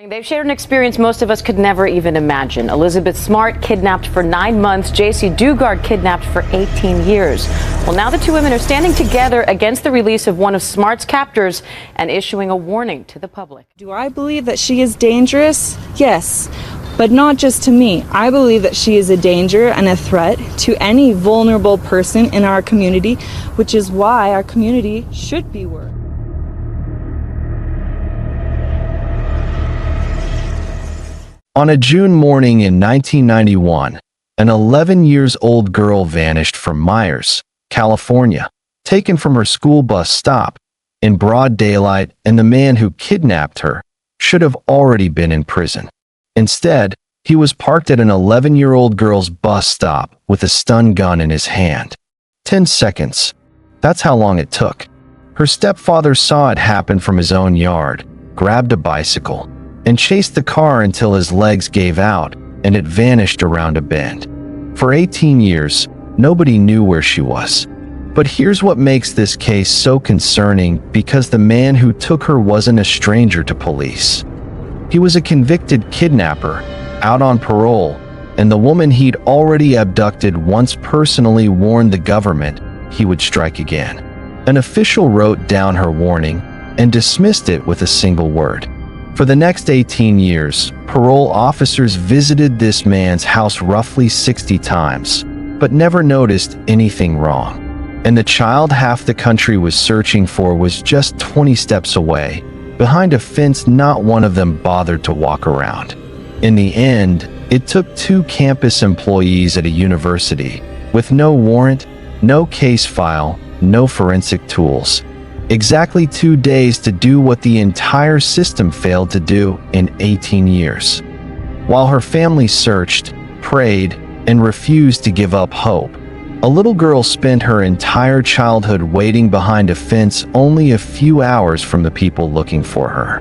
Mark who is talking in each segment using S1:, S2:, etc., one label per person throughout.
S1: They've shared an experience most of us could never even imagine. Elizabeth Smart kidnapped for 9 months. Jaycee Dugard kidnapped for 18 years. Well, now the two women are standing together against the release of one of Smart's captors and issuing a warning to the public.
S2: Do I believe that she is dangerous? Yes, but not just to me. I believe that she is a danger and a threat to any vulnerable person in our community, which is why our community should be worried.
S3: On a June morning in 1991, an 11-year-old girl vanished from Meyers, California, taken from her school bus stop in broad daylight, and the man who kidnapped her should have already been in prison. Instead, he was parked at an 11-year-old girl's bus stop with a stun gun in his hand. 10 seconds. That's how long it took. Her stepfather saw it happen from his own yard, grabbed a bicycle, and chased the car until his legs gave out and it vanished around a bend. For 18 years, nobody knew where she was. But here's what makes this case so concerning, because the man who took her wasn't a stranger to police. He was a convicted kidnapper, out on parole, and the woman he'd already abducted once personally warned the government he would strike again. An official wrote down her warning and dismissed it with a single word. For the next 18 years, parole officers visited this man's house roughly 60 times, but never noticed anything wrong. And the child half the country was searching for was just 20 steps away, behind a fence not one of them bothered to walk around. In the end, it took 2 campus employees at a university, with no warrant, no case file, no forensic tools. Exactly 2 days to do what the entire system failed to do in 18 years. While her family searched, prayed, and refused to give up hope, a little girl spent her entire childhood waiting behind a fence only a few hours from the people looking for her.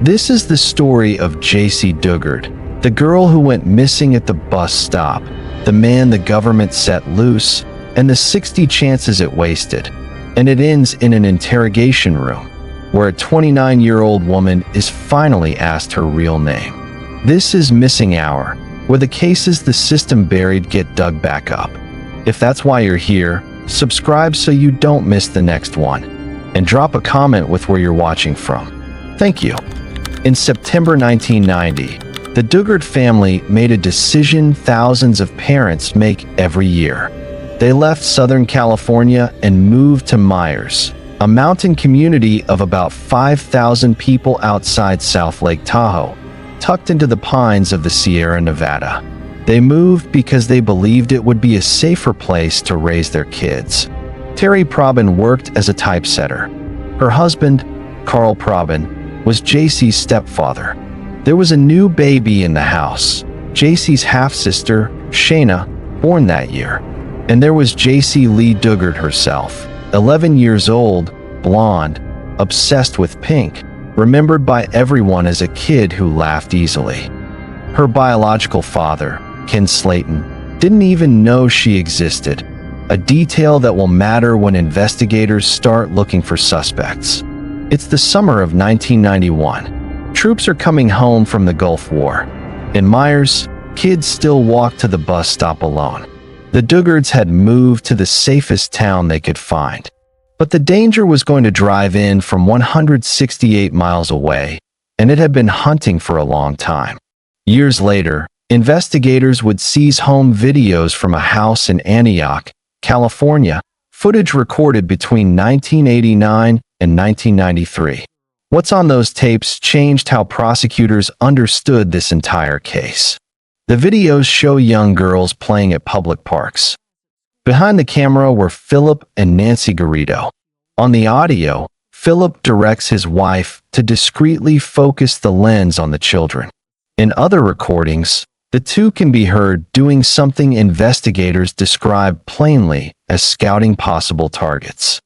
S3: This is the story of Jaycee Dugard, the girl who went missing at the bus stop, the man the government set loose, and the 60 chances it wasted. And it ends in an interrogation room, where a 29-year-old woman is finally asked her real name. This is Missing Hour, where the cases the system buried get dug back up. If that's why you're here, subscribe so you don't miss the next one, and drop a comment with where you're watching from. Thank you. In September 1990, the Dugard family made a decision thousands of parents make every year. They left Southern California and moved to Meyers, a mountain community of about 5,000 people outside South Lake Tahoe, tucked into the pines of the Sierra Nevada. They moved because they believed it would be a safer place to raise their kids. Terry Probin worked as a typesetter. Her husband, Carl Probin, was Jaycee's stepfather. There was a new baby in the house, Jaycee's half-sister, Shayna, born that year. And there was Jaycee Lee Dugard herself, 11 years old, blonde, obsessed with pink, remembered by everyone as a kid who laughed easily. Her biological father, Ken Slayton, didn't even know she existed, a detail that will matter when investigators start looking for suspects. It's the summer of 1991. Troops are coming home from the Gulf War. In Meyers, kids still walk to the bus stop alone. The Dugards had moved to the safest town they could find. But the danger was going to drive in from 168 miles away, and it had been hunting for a long time. Years later, investigators would seize home videos from a house in Antioch, California, footage recorded between 1989 and 1993. What's on those tapes changed how prosecutors understood this entire case. The videos show young girls playing at public parks. Behind the camera were Philip and Nancy Garrido. On the audio, Philip directs his wife to discreetly focus the lens on the children. In other recordings, the two can be heard doing something investigators describe plainly as scouting possible targets.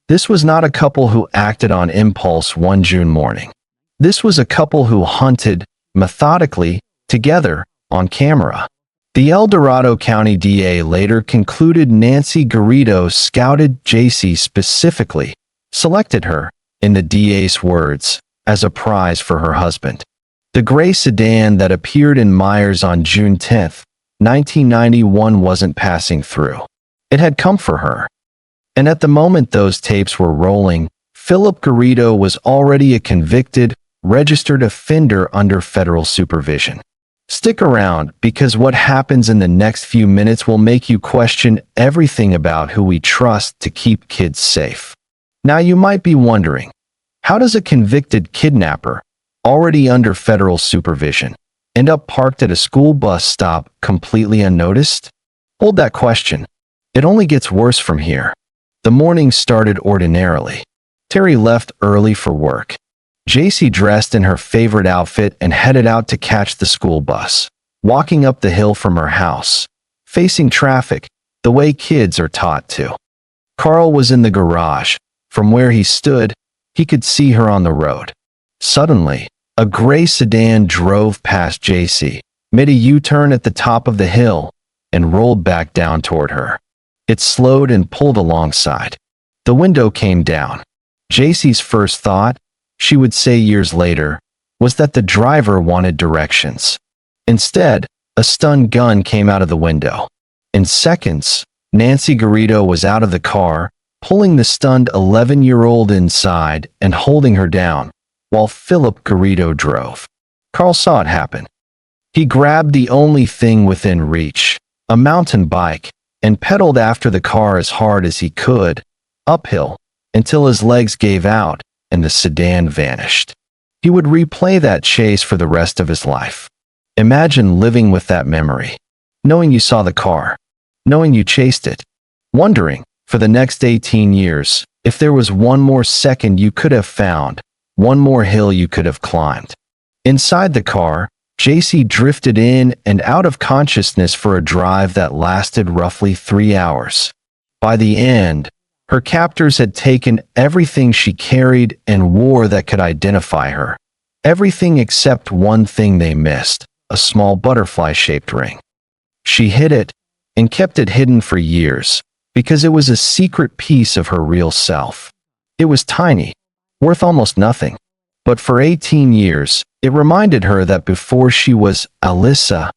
S3: This was not a couple who acted on impulse one June morning. This was a couple who hunted, methodically, together, on camera. The El Dorado County DA later concluded Nancy Garrido scouted Jaycee specifically, selected her, in the DA's words, as a prize for her husband. The gray sedan that appeared in Meyers on June 10, 1991 wasn't passing through. It had come for her. And at the moment those tapes were rolling, Philip Garrido was already a convicted, registered offender under federal supervision. Stick around, because what happens in the next few minutes will make you question everything about who we trust to keep kids safe. Now you might be wondering, how does a convicted kidnapper, already under federal supervision, end up parked at a school bus stop completely unnoticed? Hold that question. It only gets worse from here. The morning started ordinarily. Terry left early for work. Jaycee dressed in her favorite outfit and headed out to catch the school bus, walking up the hill from her house, facing traffic, the way kids are taught to. Carl was in the garage. From where he stood, he could see her on the road. Suddenly, a gray sedan drove past Jaycee, made a U-turn at the top of the hill, and rolled back down toward her. It slowed and pulled alongside. The window came down. Jaycee's first thought, she would say years later, was that the driver wanted directions. Instead, a stun gun came out of the window. In seconds, Nancy Garrido was out of the car, pulling the stunned 11-year-old inside and holding her down, while Philip Garrido drove. Carl saw it happen. He grabbed the only thing within reach, a mountain bike, and pedaled after the car as hard as he could, uphill, until his legs gave out and the sedan vanished. He would replay that chase for the rest of his life. Imagine living with that memory, knowing you saw the car, knowing you chased it, wondering, for the next 18 years, if there was one more second you could have found, one more hill you could have climbed. Inside the car, Jaycee drifted in and out of consciousness for a drive that lasted roughly 3 hours. By the end, her captors had taken everything she carried and wore that could identify her. Everything except one thing they missed, a small butterfly-shaped ring. She hid it and kept it hidden for years, because it was a secret piece of her real self. It was tiny, worth almost nothing. But for 18 years, it reminded her that before she was Alyssa,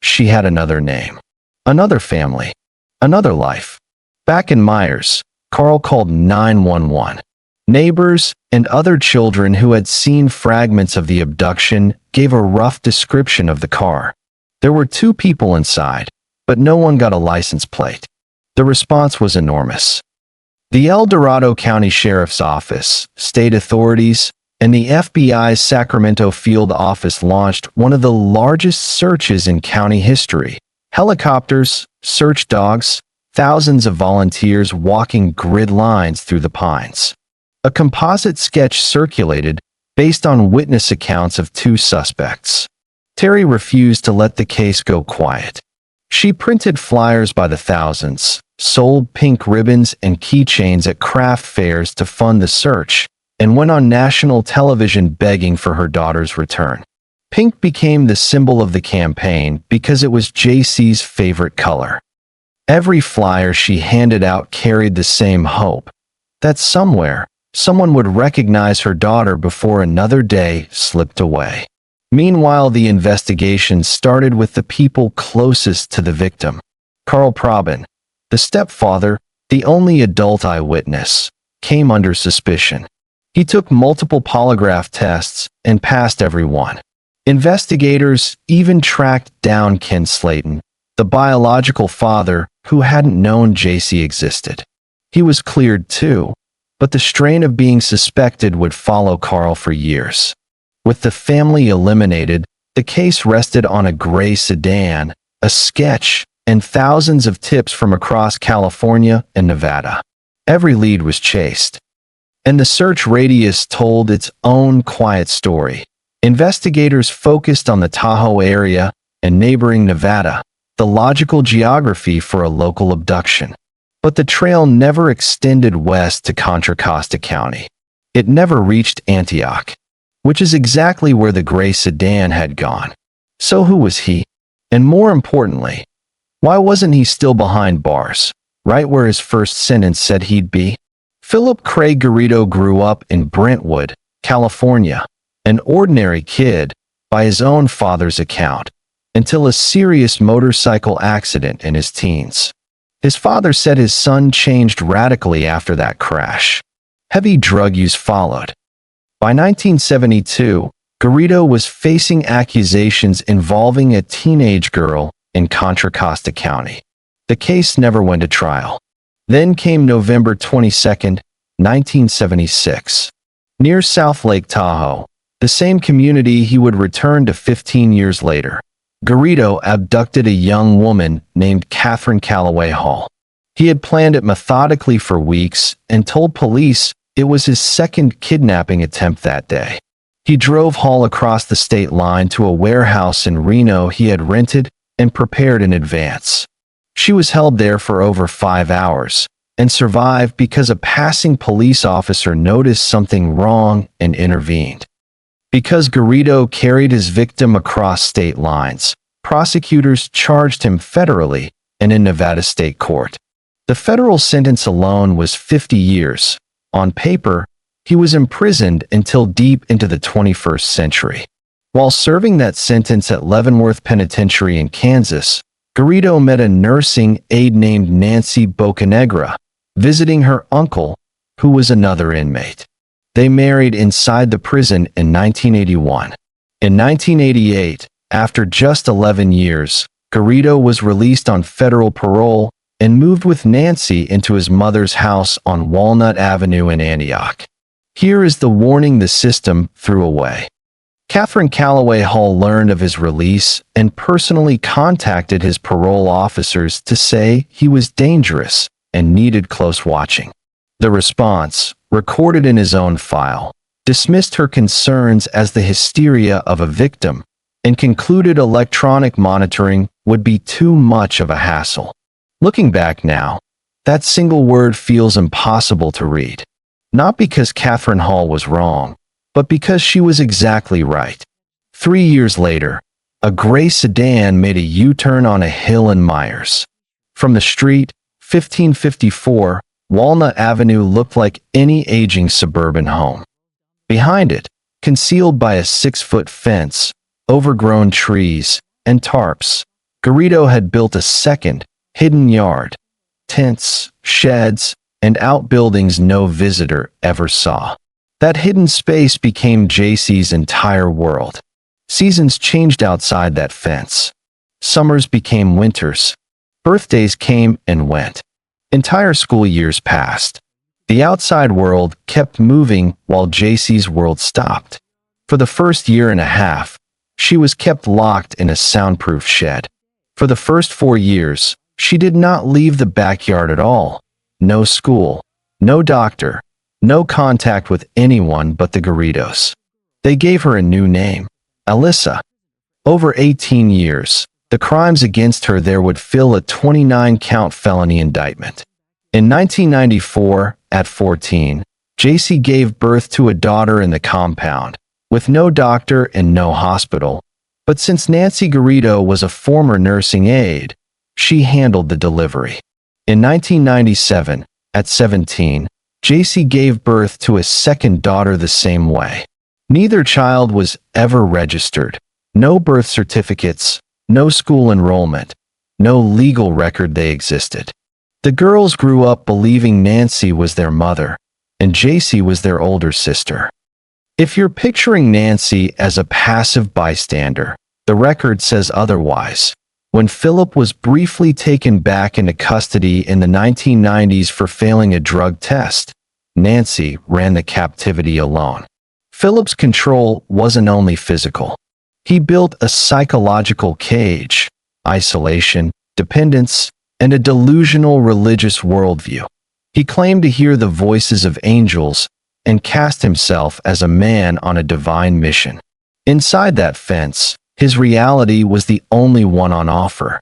S3: she had another name, another family, another life. Back in Meyers, Carl called 911. Neighbors and other children who had seen fragments of the abduction gave a rough description of the car. There were 2 people inside, but no one got a license plate. The response was enormous. The El Dorado County Sheriff's Office, state authorities, and the FBI's Sacramento field office launched one of the largest searches in county history. Helicopters, search dogs, thousands of volunteers walking grid lines through the pines. A composite sketch circulated based on witness accounts of 2 suspects. Terry refused to let the case go quiet. She printed flyers by the thousands, sold pink ribbons and keychains at craft fairs to fund the search, and went on national television begging for her daughter's return. Pink became the symbol of the campaign because it was Jaycee's favorite color. Every flyer she handed out carried the same hope, that somewhere, someone would recognize her daughter before another day slipped away. Meanwhile, the investigation started with the people closest to the victim. Carl Probin, the stepfather, the only adult eyewitness, came under suspicion. He took multiple polygraph tests and passed every one. Investigators even tracked down Ken Slayton, the biological father who hadn't known Jaycee existed. He was cleared too, but the strain of being suspected would follow Carl for years. With the family eliminated, the case rested on a gray sedan, a sketch, and thousands of tips from across California and Nevada. Every lead was chased, and the search radius told its own quiet story. Investigators focused on the Tahoe area and neighboring Nevada, the logical geography for a local abduction. But the trail never extended west to Contra Costa County. It never reached Antioch, which is exactly where the gray sedan had gone. So who was he? And more importantly, why wasn't he still behind bars, right where his first sentence said he'd be? Philip Craig Garrido grew up in Brentwood, California, an ordinary kid, by his own father's account, until a serious motorcycle accident in his teens. His father said his son changed radically after that crash. Heavy drug use followed. By 1972, Garrido was facing accusations involving a teenage girl in Contra Costa County. The case never went to trial. Then came November 22, 1976. Near South Lake Tahoe, the same community he would return to 15 years later, Garrido abducted a young woman named Catherine Callaway Hall. He had planned it methodically for weeks and told police it was his second kidnapping attempt that day. He drove Hall across the state line to a warehouse in Reno he had rented and prepared in advance. She was held there for over 5 hours and survived because a passing police officer noticed something wrong and intervened. Because Garrido carried his victim across state lines, prosecutors charged him federally and in Nevada state court. The federal sentence alone was 50 years. On paper, he was imprisoned until deep into the 21st century. While serving that sentence at Leavenworth Penitentiary in Kansas, Garrido met a nursing aide named Nancy Bocanegra, visiting her uncle, who was another inmate. They married inside the prison in 1981. In 1988, after just 11 years, Garrido was released on federal parole and moved with Nancy into his mother's house on Walnut Avenue in Antioch. Here is the warning the system threw away. Catherine Callaway Hall learned of his release and personally contacted his parole officers to say he was dangerous and needed close watching. The response, recorded in his own file, dismissed her concerns as the hysteria of a victim and concluded electronic monitoring would be too much of a hassle. Looking back now, that single word feels impossible to read. Not because Catherine Hall was wrong, but because she was exactly right. 3 years later, a gray sedan made a U-turn on a hill in Meyers. From the street, 1554, Walnut Avenue looked like any aging suburban home. Behind it, concealed by a 6-foot fence, overgrown trees, and tarps, Garrido had built a second, hidden yard, tents, sheds, and outbuildings no visitor ever saw. That hidden space became Jaycee's entire world. Seasons changed outside that fence. Summers became winters. Birthdays came and went. Entire school years passed. The outside world kept moving while Jaycee's world stopped. For the first year and a half, she was kept locked in a soundproof shed. For the first 4 years, she did not leave the backyard at all. No school, no doctor, no contact with anyone but the Garridos. They gave her a new name, Alyssa. Over 18 years, the crimes against her there would fill a 29-count felony indictment. In 1994, at 14, Jaycee gave birth to a daughter in the compound, with no doctor and no hospital. But since Nancy Garrido was a former nursing aide, she handled the delivery. In 1997, at 17, Jaycee gave birth to a second daughter the same way. Neither child was ever registered. No birth certificates, no school enrollment, no legal record they existed. The girls grew up believing Nancy was their mother, and Jaycee was their older sister. If you're picturing Nancy as a passive bystander, the record says otherwise. When Philip was briefly taken back into custody in the 1990s for failing a drug test, Nancy ran the captivity alone. Philip's control wasn't only physical. He built a psychological cage, isolation, dependence, and a delusional religious worldview. He claimed to hear the voices of angels and cast himself as a man on a divine mission. Inside that fence, his reality was the only one on offer.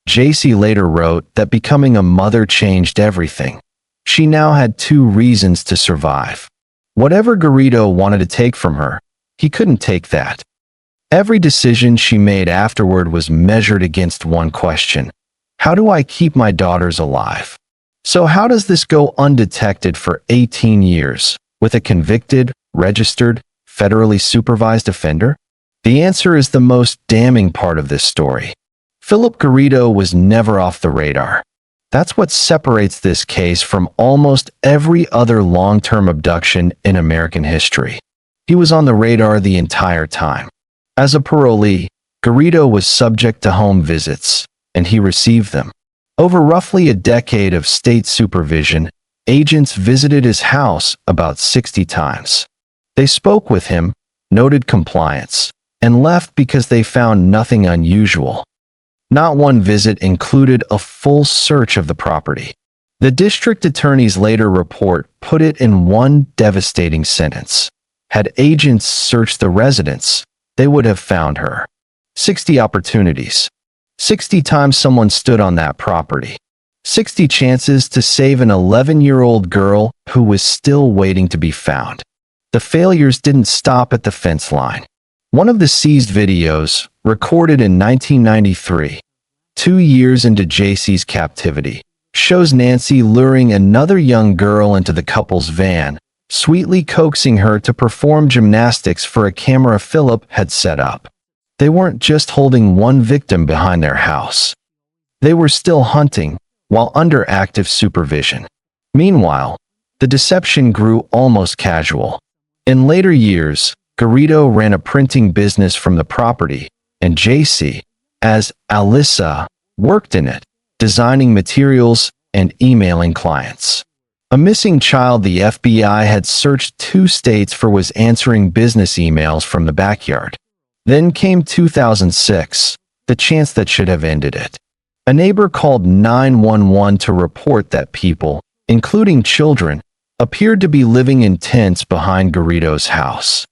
S3: Jaycee later wrote that becoming a mother changed everything. She now had 2 reasons to survive. Whatever Garrido wanted to take from her, he couldn't take that. Every decision she made afterward was measured against one question: how do I keep my daughters alive? So how does this go undetected for 18 years with a convicted, registered, federally supervised offender? The answer is the most damning part of this story. Philip Garrido was never off the radar. That's what separates this case from almost every other long-term abduction in American history. He was on the radar the entire time. As a parolee, Garrido was subject to home visits, and he received them. Over roughly a decade of state supervision, agents visited his house about 60 times. They spoke with him, noted compliance, and left because they found nothing unusual. Not one visit included a full search of the property. The district attorney's later report put it in one devastating sentence. Had agents searched the residence, they would have found her. 60 opportunities. 60 times someone stood on that property. 60 chances to save an 11-year-old girl who was still waiting to be found. The failures didn't stop at the fence line. One of the seized videos, recorded in 1993, 2 years into Jaycee's captivity, shows Nancy luring another young girl into the couple's van, sweetly coaxing her to perform gymnastics for a camera Philip had set up. They weren't just holding one victim behind their house. They were still hunting, while under active supervision. Meanwhile, the deception grew almost casual. In later years, Garrido ran a printing business from the property, and Jaycee, as Alyssa, worked in it, designing materials and emailing clients. A missing child the FBI had searched 2 states for was answering business emails from the backyard. Then came 2006, the chance that should have ended it. A neighbor called 911 to report that people, including children, appeared to be living in tents behind Garrido's house.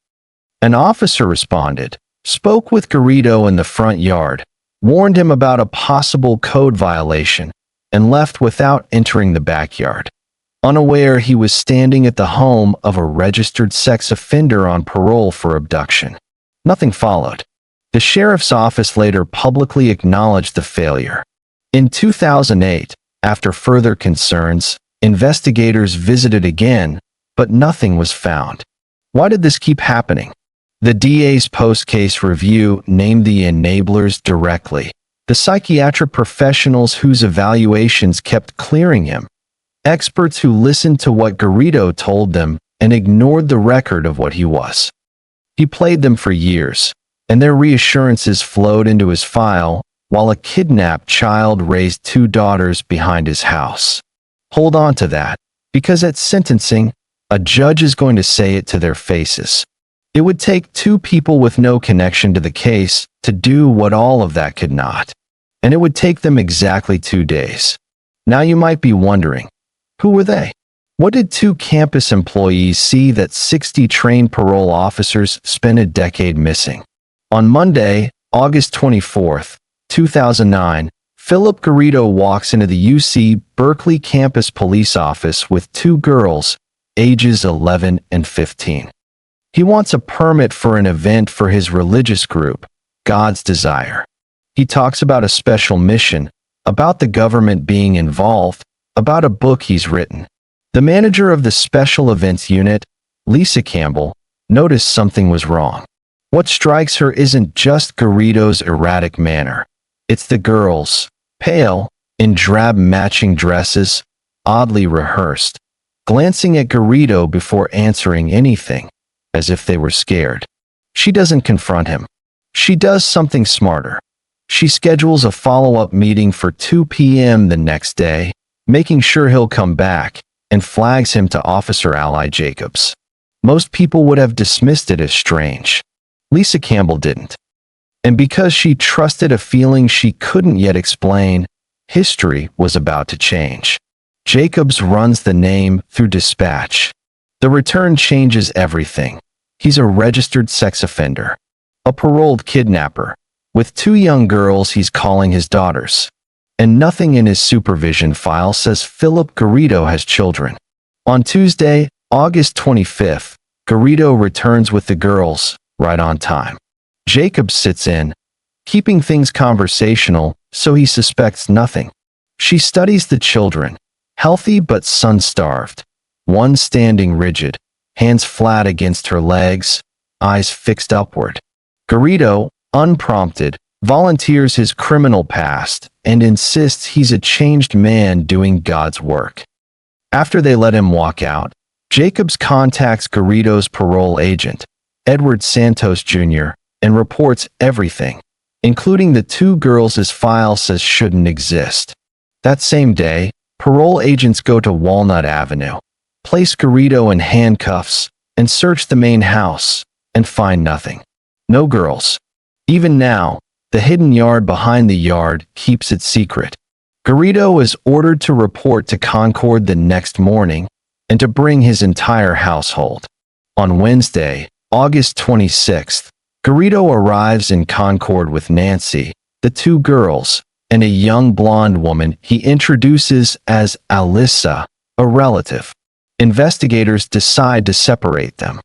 S3: An officer responded, spoke with Garrido in the front yard, warned him about a possible code violation, and left without entering the backyard. Unaware he was standing at the home of a registered sex offender on parole for abduction. Nothing followed. The sheriff's office later publicly acknowledged the failure. In 2008, after further concerns, investigators visited again, but nothing was found. Why did this keep happening? The DA's post-case review named the enablers directly, the psychiatric professionals whose evaluations kept clearing him, experts who listened to what Garrido told them and ignored the record of what he was. He played them for years, and their reassurances flowed into his file while a kidnapped child raised 2 daughters behind his house. Hold on to that, because at sentencing, a judge is going to say it to their faces. It would take 2 people with no connection to the case to do what all of that could not. And it would take them exactly 2 days. Now you might be wondering, who were they? What did 2 campus employees see that 60 trained parole officers spent a decade missing? On Monday, August 24th, 2009, Philip Garrido walks into the UC Berkeley campus police office with 2 girls, ages 11 and 15. He wants a permit for an event for his religious group, God's Desire. He talks about a special mission, about the government being involved, about a book he's written. The manager of the special events unit, Lisa Campbell, noticed something was wrong. What strikes her isn't just Garrido's erratic manner. It's the girls, pale, in drab matching dresses, oddly rehearsed, glancing at Garrido before answering anything, as if they were scared. She doesn't confront him. She does something smarter. She schedules a follow-up meeting for 2 p.m. the next day, making sure he'll come back, and flags him to Officer Ally Jacobs. Most people would have dismissed it as strange. Lisa Campbell didn't. And because she trusted a feeling she couldn't yet explain, history was about to change. Jacobs runs the name through dispatch. The return changes everything. He's a registered sex offender, a paroled kidnapper, with 2 young girls he's calling his daughters. And nothing in his supervision file says Philip Garrido has children. On Tuesday, August 25th, Garrido returns with the girls, right on time. Jacobs sits in, keeping things conversational, so he suspects nothing. She studies the children, healthy but sun-starved, one standing rigid, hands flat against her legs, eyes fixed upward. Garrido, unprompted, volunteers his criminal past and insists he's a changed man doing God's work. After they let him walk out, Jacobs contacts Garrido's parole agent, Edward Santos Jr., and reports everything, including the two girls his file says shouldn't exist. That same day, parole agents go to Walnut Avenue, place Garrido in handcuffs, and search the main house, and find nothing. No girls. Even now, the hidden yard behind the yard keeps it secret. Garrido is ordered to report to Concord the next morning and to bring his entire household. On Wednesday, August 26th, Garrido arrives in Concord with Nancy, the two girls, and a young blonde woman he introduces as Alyssa, a relative. Investigators decide to separate them.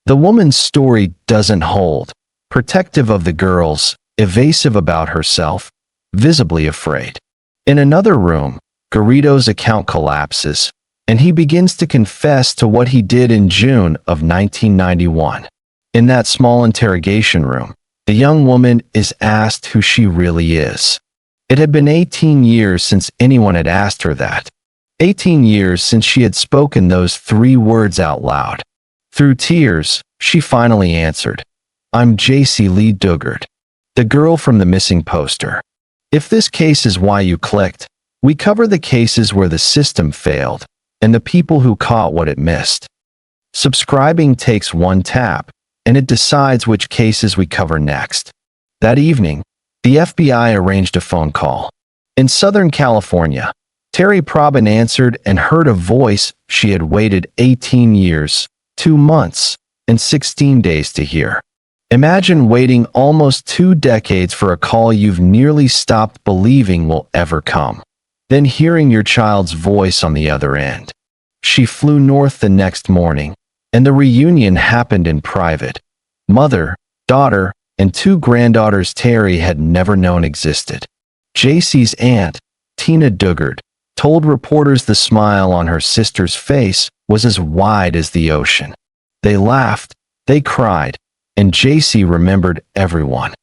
S3: The woman's story doesn't hold, protective of the girls, evasive about herself, visibly afraid. In another room, Garrido's account collapses, and he begins to confess to what he did in June of 1991. In that small interrogation room, the young woman is asked who she really is. It had been 18 years since anyone had asked her that. 18 years since she had spoken those 3 words out loud. Through tears, she finally answered, "I'm Jaycee Lee Dugard, the girl from the missing poster." If this case is why you clicked, we cover the cases where the system failed and the people who caught what it missed. Subscribing takes 1 tap, and it decides which cases we cover next. That evening, the FBI arranged a phone call. In Southern California, Terry Probin answered and heard a voice she had waited 18 years, 2 months, and 16 days to hear. Imagine waiting almost 2 decades for a call you've nearly stopped believing will ever come, then hearing your child's voice on the other end. She flew north the next morning, and the reunion happened in private. Mother, daughter, and 2 granddaughters Terry had never known existed. Jaycee's aunt, Tina Dugard, told reporters the smile on her sister's face was as wide as the ocean. They laughed, they cried, and Jaycee remembered everyone.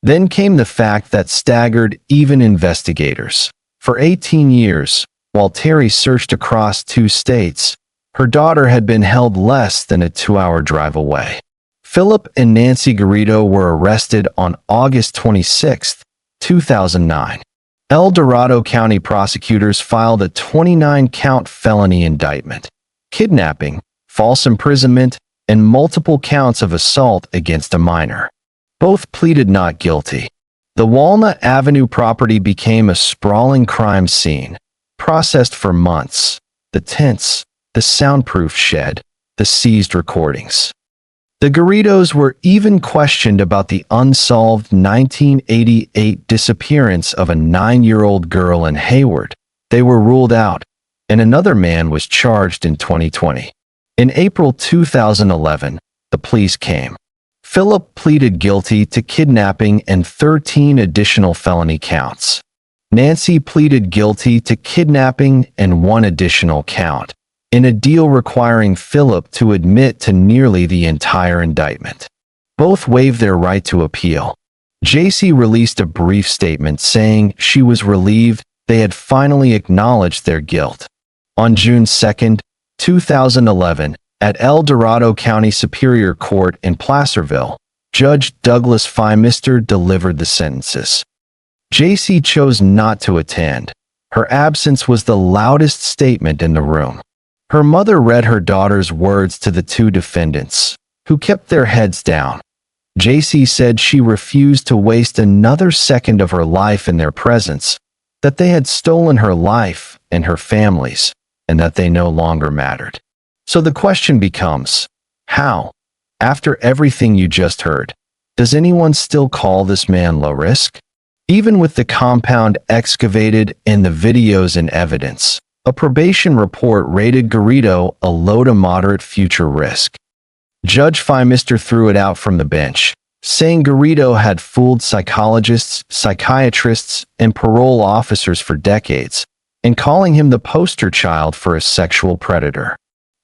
S3: Then came the fact that staggered even investigators. For 18 years, while Terry searched across 2 states, her daughter had been held less than a 2-hour drive away. Philip and Nancy Garrido were arrested on August 26, 2009. El Dorado County prosecutors filed a 29-count felony indictment, kidnapping, false imprisonment, and multiple counts of assault against a minor. Both pleaded not guilty. The Walnut Avenue property became a sprawling crime scene, processed for months. The tents, the soundproof shed, the seized recordings. The Garridos were even questioned about the unsolved 1988 disappearance of a 9-year-old girl in Hayward. They were ruled out, and another man was charged in 2020. In April 2011, the pleas came. Philip pleaded guilty to kidnapping and 13 additional felony counts. Nancy pleaded guilty to kidnapping and 1 additional count, in a deal requiring Philip to admit to nearly the entire indictment. Both waived their right to appeal. Jaycee released a brief statement saying she was relieved they had finally acknowledged their guilt. On June 2, 2011, at El Dorado County Superior Court in Placerville, Judge Douglas Feimister delivered the sentences. Jaycee chose not to attend. Her absence was the loudest statement in the room. Her mother read her daughter's words to the 2 defendants, who kept their heads down. Jaycee said she refused to waste another second of her life in their presence, that they had stolen her life and her family's, and that they no longer mattered. So the question becomes, how? After everything you just heard, does anyone still call this man low risk? Even with the compound excavated and the videos and evidence, a probation report rated Garrido a low to moderate future risk. Judge Feimister threw it out from the bench, saying Garrido had fooled psychologists, psychiatrists, and parole officers for decades, and calling him the poster child for a sexual predator.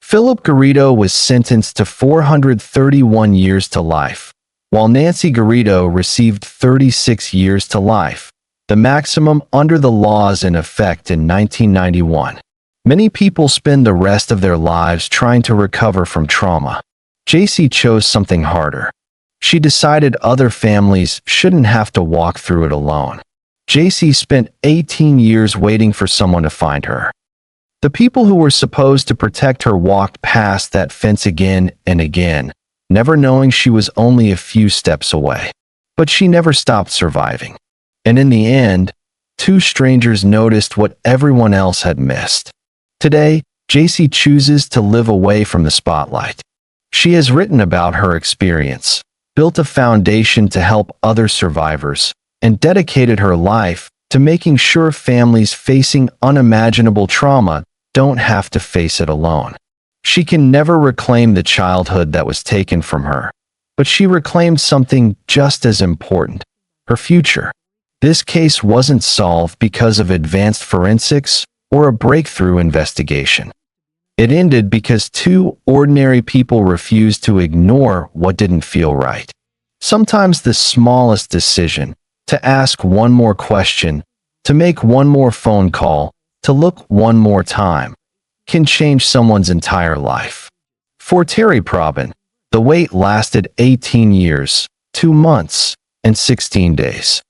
S3: Philip Garrido was sentenced to 431 years to life, while Nancy Garrido received 36 years to life, the maximum under the laws in effect in 1991. Many people spend the rest of their lives trying to recover from trauma. Jaycee chose something harder. She decided other families shouldn't have to walk through it alone. Jaycee spent 18 years waiting for someone to find her. The people who were supposed to protect her walked past that fence again and again, never knowing she was only a few steps away. But she never stopped surviving. And in the end, two strangers noticed what everyone else had missed. Today, Jaycee chooses to live away from the spotlight. She has written about her experience, built a foundation to help other survivors, and dedicated her life to making sure families facing unimaginable trauma don't have to face it alone. She can never reclaim the childhood that was taken from her, but she reclaimed something just as important: her future. This case wasn't solved because of advanced forensics or a breakthrough investigation. It ended because two ordinary people refused to ignore what didn't feel right. Sometimes the smallest decision, to ask one more question, to make one more phone call, to look one more time, can change someone's entire life. For Terry Probin, the wait lasted 18 years, 2 months, and 16 days.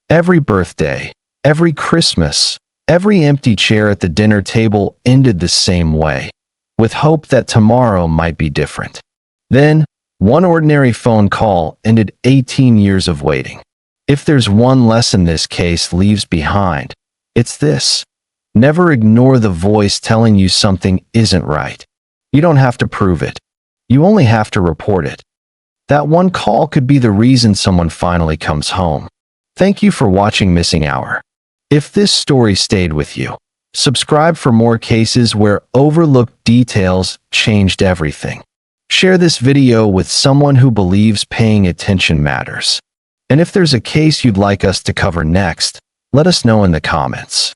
S3: Every birthday, every Christmas, every empty chair at the dinner table ended the same way, with hope that tomorrow might be different. Then, one ordinary phone call ended 18 years of waiting. If there's one lesson this case leaves behind, it's this: never ignore the voice telling you something isn't right. You don't have to prove it. You only have to report it. That one call could be the reason someone finally comes home. Thank you for watching Missing Hour. If this story stayed with you, subscribe for more cases where overlooked details changed everything. Share this video with someone who believes paying attention matters. And if there's a case you'd like us to cover next, let us know in the comments.